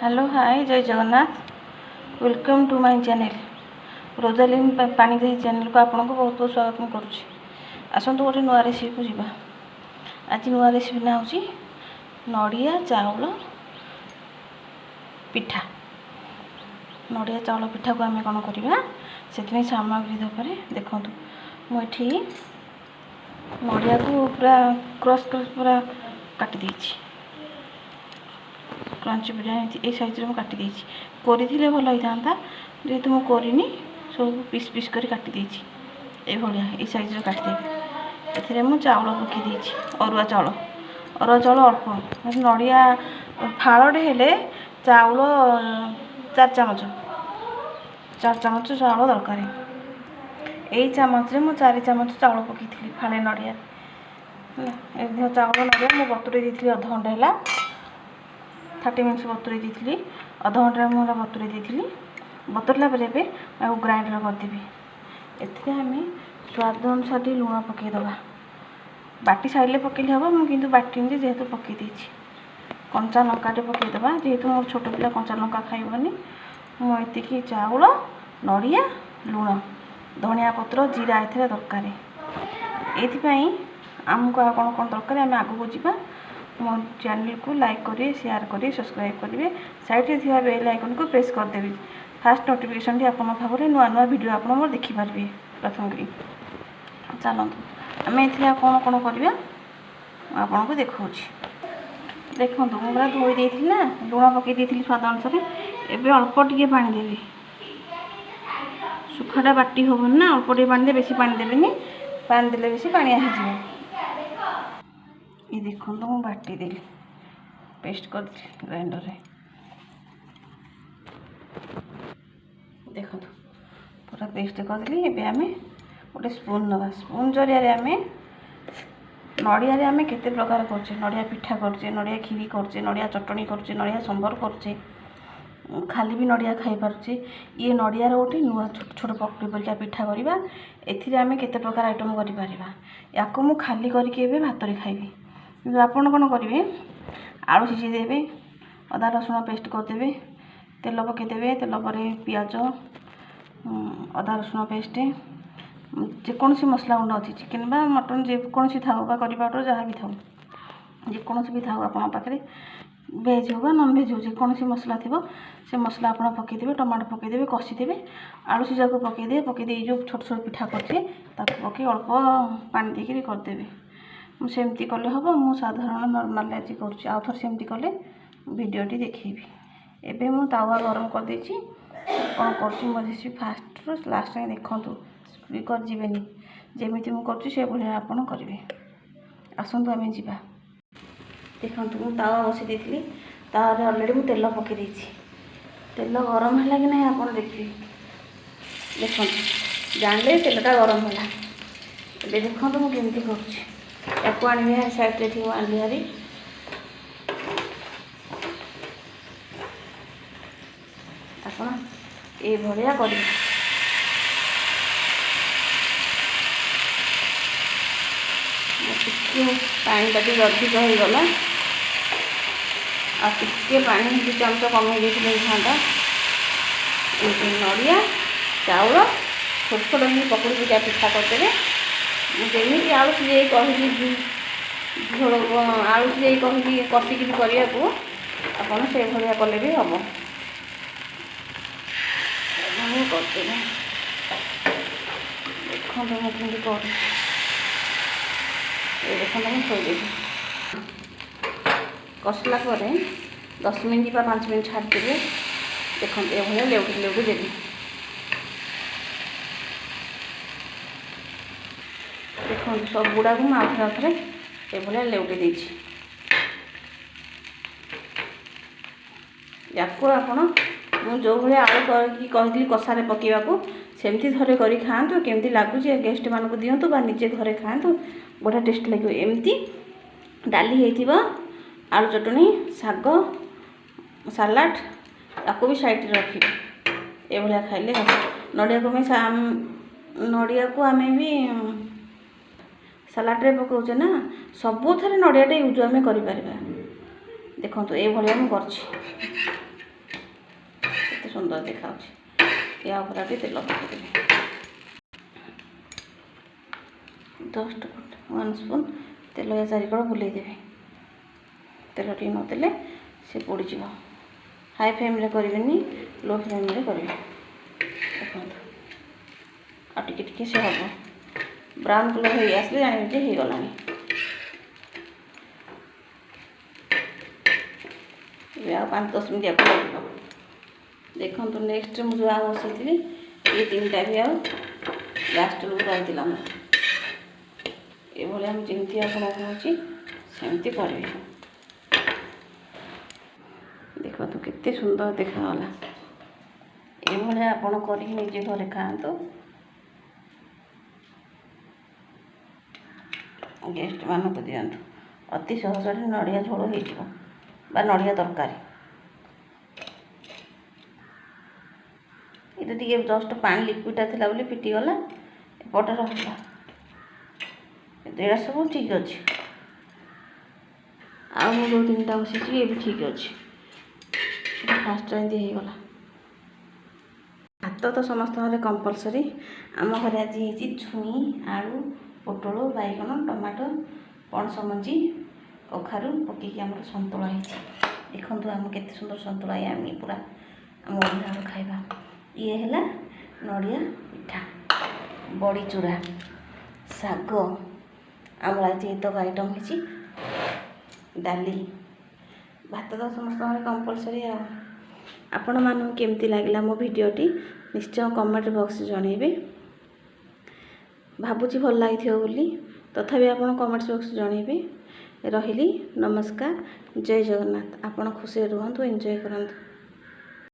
Hello hi जय Jagannath welcome to my channel Rosalin Panigrahi channel को आपको बहुत बहुत स्वागत करुँच। आसतु गोटे नुआ रेसिपी को जीवा। आज नुआ रेसिपी ना हूँ नड़िया चाउल पिठा। नड़िया चाउल पिठा को आम कौन करवा से सामग्री दरकार देखूँ मुझे नड़िया को पूरा क्रश पूरा काटी देछि। क्रंची बिरयानी ये साइज में काटी देछि। करी भल होता जेहेतु मुझे करनी सब पीस पीस कर काटी देछि। ये भाया ये साइज में काटिदेवी। ए चाउल पकई अरुआ चाउल अल्प नड़िया फाड़े हेले चाउल 4 चामच चाउल दरकार। यही चामच रे मुझे 4 चामच चाउल पकई फाड़े नड़िया चाउल नड़िया मुझे बतुरे दी अध घंटे है 30 मिनट्स बतुरे दी अध घंटे मुझे बतुरे दी बतुरला ग्राइंडर करदेवी। एथे आम स्वाद अनुसार लुण पकईदबा बाटी साइडे पकईले हम मुझे बाटी जेहेतु पकई कंचा लंकाटे पकईदबा जेहेतु मोर छोट पिला कंचा लंका खाइबनी मुझे चाउल नड़िया लुण धनिया पत्र जीरा ए दरकार। ये आमको कौन कौन दरकार आम आग को जीवा। मो चैनल को लाइक करें शेयर करें सब्सक्राइब करेंगे साइड में थी बेल आइकन को प्रेस करदेवी फास्ट नोटिफिकेशन टी आपन भाव नुआ नुआ वीडियो आप देखिपारे प्रथम करी। चलते आम ये कौन कौन करवा आपन को देखा देखो मुझे पूरा धोई देती ना लुण पकई स्वाद अनुसार एवं अल्प टे पानी देवी। सुखाटा बाटी हेन ना अल्प टे पानी दे बेसी पानी देवेनि पानी देले बेसी पानी आसीज। ये देखो मुझे बाटी देली पेस्ट कर ग्राइंडर रे देखो पूरा पेस्ट करदेली। एबे आमे गोटे स्पून नवा स्पून जरिया आम नड़िया आम केते प्रकार करछे नड़िया पिठा करछे नड़िया खीरी करछे नड़िया चटणी करछे नड़िया संबर करछे खाली भी नड़िया खाई पारछे। ये नड़िया गोटे नुआ छोट छोट पकड़ी परिका पिठा करवा एथिरे आम केते प्रकार आइटम करि परिबा। याको मु खाली करके भात रे खाइबी किंतु आपन कौन करेंगे आलू सीझे देवे अदा रसुण पेस्ट करदे तेल पकईदे तेल पर पियाज अदा रसुण पेस्ट जेकोसी मसला गुंड अच्छी चिकेन बा मटन जेकोसी था करी पाउडर जहाँ भी था जेकोसी भी था आप पाखे भेज हो नॉन भेज हो जेकोसी मसला थी से मसला आप पकईदे टमाटो पकईदे कषिदेवे आलू सीझा को पकईदे जो छोट छोट पिठा करछे पकई अल्प पानी देकर करदेवे। मुझे कले हम मुझे साधारण नॉर्मल आज कर आउ थर सेमती कले वीडियोटी देखी। एबे मु तावा गरम कर देछि कौन कर फास्ट लास्ट में देखूँ कर जीवेनि जमीती मुझे से भाया आपड़ करेंगे। आसतु आम जा देखो मुझे तावा बसई देती तावे अलरेडी मुझे तेल पकई तेल गरम है कि नहीं आप देखिए देखो जानले तेलटा गरम है। ए देखो मुझे केमती कर आनी साइड थी आनी हारी आप ये भाया कर पानी टी अधिक होगला आगे पानी 2 चामच कमे देते था नड़िया चाउल छोट छोट पकड़ी पिठा पिठा करदे जमी आलू सीझे कहली झोल आलू सीझे कहली कषिकी करने को आपड़ से भाया कले भी हम करदे देखो मुझे कर देखो मुझे थोड़ी कसला 10 मिनट 5 मिनट छाड़देवे देखो ये भाया लेउटी लेउटी देवी। देखो सब गुड़ा को मुझे ये भाया लेउटी देछि। याको आपण मु जो भाया आलू करके कहली कषारे पकेवाकू सेमती थरे करी खातु केमती लगुच गेस्ट मान को दिंतु बा निजे घरे खातु बढ़िया टेस्ट लगे। एमती डाली होइथिबा आलू चटनी साग सलाड ताको भी साइड रखिए ये भाया खाइले नड़िया को नड़िया को आम भी सलाड रे पकाउचे ना सबू थे नड़ियाटे यूज आम कर देखो ये भाया मुझे सुंदर देखा या ऊपर तेल पकईदेवी 10 1 स्पून तेल या चारिकड़ बुलेदेवी तेल टी नदेले से पोड़ हाई फ्लेम रे करेंगे लो फ्लेम रे करेंगे देखो आटे से हम ब्राउन कलर हो आसले जान हो गला आ 5-10 मिनट आपको लगे देखो नेक्स्ट मुझे आ बसई ये 3टा भी आ लास्ट लुक रही ये जमी आपको सेमती करेंगे देखो तो कितने सुंदर देखागला ये आपड़ कर निजे घरे खातु गेस्ट मानक दिंतु अति सहज नड़िया झोल हो नड़िया तरकारी ये टे जस्ट पानी लिक्विडा थी बोली फिटीगला एपटे रहा ये सब ठीक अच्छे आ जो 3टा बसी ये भी ठीक अच्छे फास्ट एमती होगला भात तो समस्त घरे कंपलसरी आम घर आज छुई आलू पोटल बैगन टमाटो पणस मंजी कखारू पकईकि आम सतुला देखु आम के सुंदर सतुला आम पूरा आम ओडिया खाइबा ये है नड़िया पिठा बड़ी चूरा शाग आम आज तक आइटम हो डाली भात तो समस्त कंपलसरी आपण मानू केमती लगिला मो भिडियोटी निश्चय कमेंट बॉक्स जनइबे भावुची भल लगी बोली तथापि आपण कमेंट बॉक्स जनइबे रही नमस्कार जय जगन्नाथ आपण खुशी रुहतु एंजॉय करंतु।